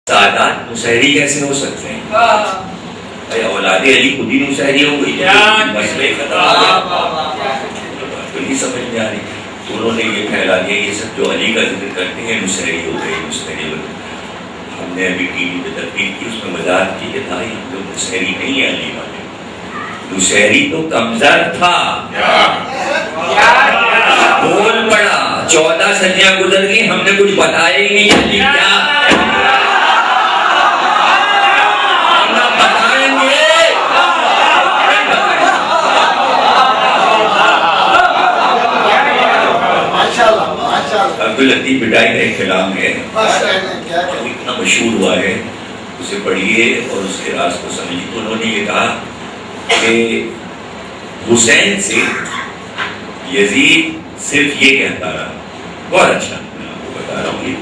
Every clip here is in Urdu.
سادات مسحری کیسے ہو سکتے ہیں؟ اولاد علی خود ہی مسحری ہو گئی، مسئلے ختم ہو گیا، تو نہیں سمجھ میں آ رہی۔ تو انہوں نے یہ پھیلا دیا یہ سب جو علی کا ذکر کرتے ہیں مسحری ہو گئی، مسحری ہو گئی۔ ہم نے ابھی ٹی وی پہ تقریر کی، اس میں وضاحت کی کہ بھائی ہم لوگ مسحری نہیں ہیں علی والے، مسحری تو کمزر تھا، بول پڑا، 14 صدیاں گزر گئی، ہم نے کچھ بتایا ہی نہیں علی کیا عبداللطیف بٹائی کا ایک کلام ہے جو اتنا مشہور ہوا ہے، اسے پڑھیے اور اس کے راز کو سمجھیے۔ تو انہوں نے یہ کہا کہ حسین سے یزید صرف یہ کہتا رہا، بہت اچھا میں آپ کو بتا رہا ہوں،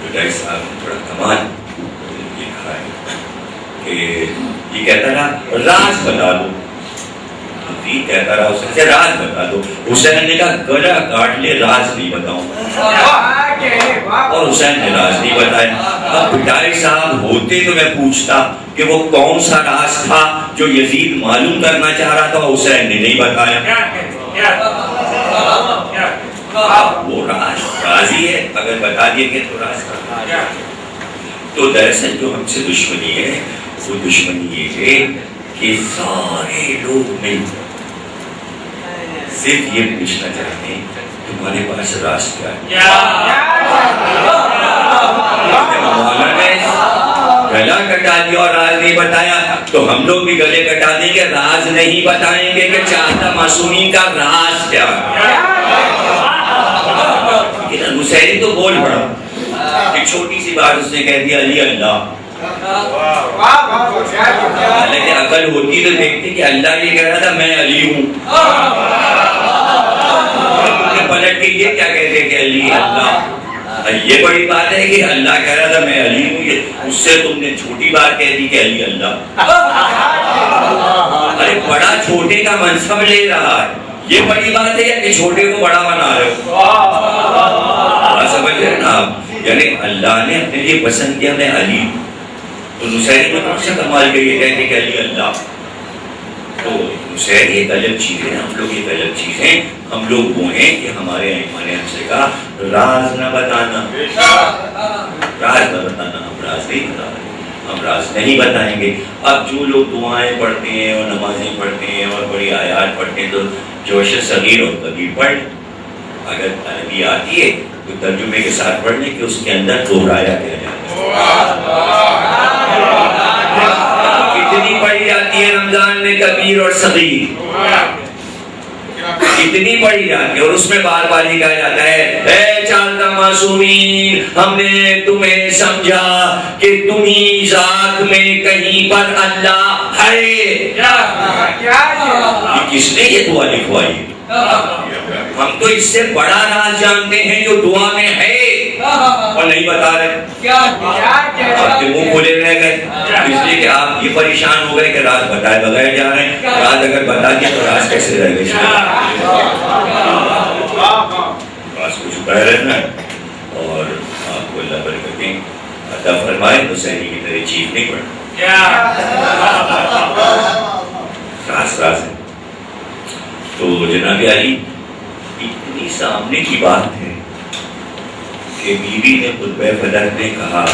بٹائی صاحب نے بڑا کمال لکھا ہے کہ یہ کہتا رہا راز بتا دو، کہتا رہا اسے کہ راز بتا دو۔ حسین نے کہا گلا کاٹ لے راز نہیں بتاؤں، اور حسین نے راز نہیں بتایا۔ اب بٹائی صاحب ہوتے تو میں پوچھتا کہ وہ کون سا راز تھا جو یزید معلوم کرنا چاہ رہا تھا، حسین نے نہیں بتایا۔ وہ راز ہی ہے، اگر بتا دیے کہ تو راز کا۔ تو دراصل جو ہم سے دشمنی ہے وہ دشمنی یہ ہے کہ سارے لوگ مل صرف یہ پوچھنا چاہتے ہیں تمہارے پاس راز کیا ہے۔ مولانا نے گلا کٹا دیا اور راز نہیں بتایا، تو ہم لوگ بھی گلے کٹا دیں گے، راز نہیں بتائیں گے کہ چاہتا معصومین کا راز کیا ہے۔ مسحری تو بول پڑا، ایک چھوٹی سی بات اس نے کہہ دیا علی اللہ، حالانکہ عقل ہوتی تو دیکھتی کہ اللہ یہ کہہ رہا تھا میں علی ہوں، پلٹ کے یہ کیا کہتے کہ علی اللہ۔ یہ بڑی بات ہے کہ اللہ کہہ رہا تھا میں علی ہوں، اس سے تم نے چھوٹی بات کہہ دی کہ علی اللہ۔ ارے بڑا چھوٹے کا منصب لے رہا ہے، یہ بڑی بات ہے کہ چھوٹے کو بڑا بنا رہے ہو، سمجھ رہے نا آپ؟ یعنی اللہ نے اپنے لیے پسند کیا میں علی ہوں، تو مسحری میں کون سا کمال کے یہ کہتے کہ علی اللہ۔ تو مسحری ایک الگ چیز ہے، ہم لوگ ایک الگ چیز ہیں، ہم لوگ وہ ہیں کہ ہمارے ائمہ نے ہم سے کہا راز نہ بتانا، راز نہ بتانا، ہم راز نہیں بتا رہے، ہم راز نہیں بتائیں گے۔ اب جو لوگ دعائیں پڑھتے ہیں اور نمازیں پڑھتے ہیں اور بڑی آیات پڑھتے ہیں تو جوش صغیر اور کبیر پڑھ، اگر عربی آتی ہے تو ترجمے کے ساتھ پڑھنے کہ اس کے اندر دہرایا گیا ہے۔ کتنی پڑھی جاتی ہے رمضان میں کبیر اور صغیر، کتنی پڑھی جاتی ہے، اور اس میں بار بار یہ کہا جاتا ہے اے چاندہ معصومین ہم نے تمہیں سمجھا کہ تمہیں ذات میں کہیں پر اللہ ہے۔ یہ کس نے یہ دعا لکھوائی؟ ہم تو اس سے بڑا راز جانتے ہیں جو دعا میں ہے اور نہیں بتا رہے، آپ کے منہ کھولے رہ گئے، اس لیے کہ آپ یہ پریشان ہو گئے کہ راز بتائے بغیر جا رہے ہیں۔ راز اگر بتا دیا تو راز کیسے رہ گئے؟ راز کو چھپائے رہنا ہے، اور آپ کو اللہ برکتیں عطا فرمائے، مسحری کی طرح چیز نہیں پڑھنا، راز راز ہے۔ تو جناب علی اتنی سامنے کی بات ہے کہ بیوی نے خطبہ فجر میں کہا،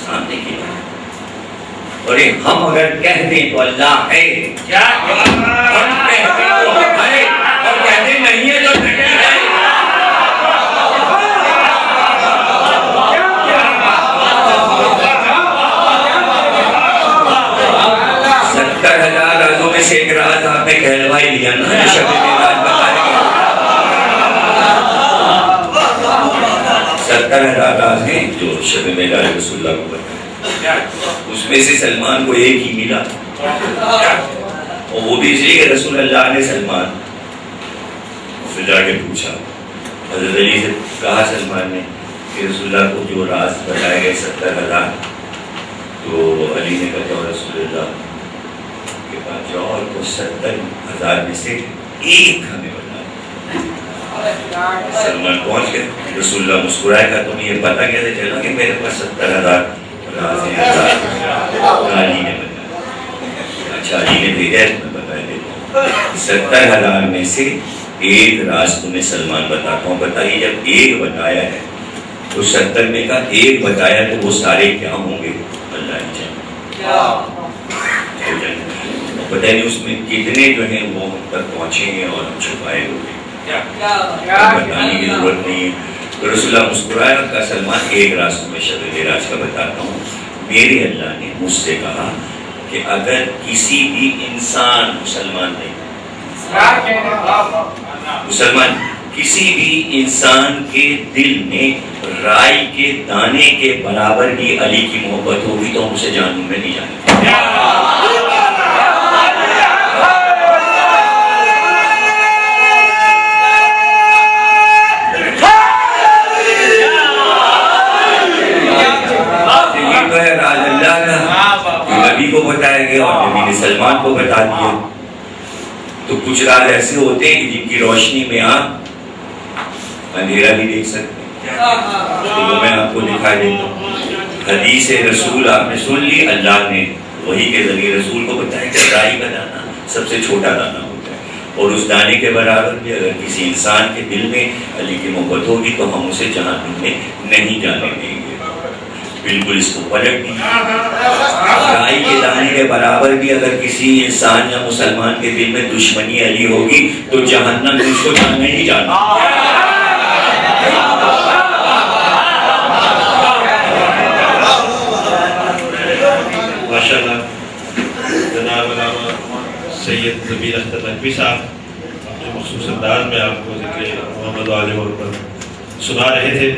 سامنے کی بات، اور ہم اگر کہہ دیں تو اللہ ہے، ہم کہتے تو ہے اور کہتے نہیں ہے تو نہیں ہے۔ 70,000 رازوں میں سے ایک راز آپ نے کہلوائی لیا نا، شب معراج بتائے گا۔ 70,000 راز ہیں جو شب معراج رسول اللہ کو بتائے، اس میں سے سلمان کو ایک ہی ملا، اور وہ بھی اس لیے کہ رسول اللہ نے سلمان سے جا کے پوچھا، حضرت علی سے کہا سلمان نے کہ رسول اللہ کو جو راز بتائے گئے 70,000، تو علی نے کہا رسول اللہ کے پاس جاؤ اور 70,000 میں سے ایک ہمیں بتا۔ سلمان پہنچ گئے. رسول اللہ مسکرائے کہا تمہیں یہ پتہ کیسے چلا کہ میرے پاس 70,000 راز ہیں؟ علی نے بتایا. اچھا علی نے بھیجا ہے تمہیں بتا دیتا ہوں. 70,000 میں سے ایک راز تمہیں سلمان بتاتا ہوں. بتائیے جب ایک بتایا ہے تو 70 میں کا ایک بتایا تو وہ سارے کیا ہوں گے؟ اللہ ہی جانے. پتہ نہیں اس میں کتنے جو ہیں وہ ہم تک پہنچیں گے اور ہم چھپائے ہوئے بتانے کی ضرورت نہیں ہے. تو رسول اللہ مسکرایا اور کہا سلمان ایک راز تمہیں شب راز کا بتاتا ہوں. میرے اللہ نے مجھ سے کہا کہ اگر کسی بھی انسان مسلمان کسی بھی انسان کے دل میں رائی کے دانے کے برابر بھی علی کی محبت ہوگی تو ہم اسے جہنم میں نہیں جانے. نبی کو بتایا گیا اور نبی نے سلمان کو بتا دیا. تو کچھ راز ایسے ہوتے ہیں جن کی روشنی میں آپ اندھیرا بھی دیکھ سکتے ہیں. تو وہ میں آپ کو دکھا دیتا ہوں. حدیث رسول آپ نے سن لی. اللہ نے وحی کے ذریعے رسول کو بتایا کہ رائی کا دانہ سب سے چھوٹا دانہ ہوتا ہے اور اس دانے کے برابر بھی اگر کسی انسان کے دل میں علی کی محبت ہوگی تو ہم اسے جہنم میں نہیں جانے دیں گے. بالکل اس کو پلٹ دیا. رائی کے دانے کے برابر بھی اگر کسی انسان یا مسلمان کے دل میں دشمنی علی ہوگی تو جہنم میں اس کو جانا ہی جانا. ماشاءاللہ جناب علامہ سید نبیل اختر نقوی صاحب اپنے مخصوص انداز میں آپ کو ذکر محمد و آل محمد پر سنا رہے تھے.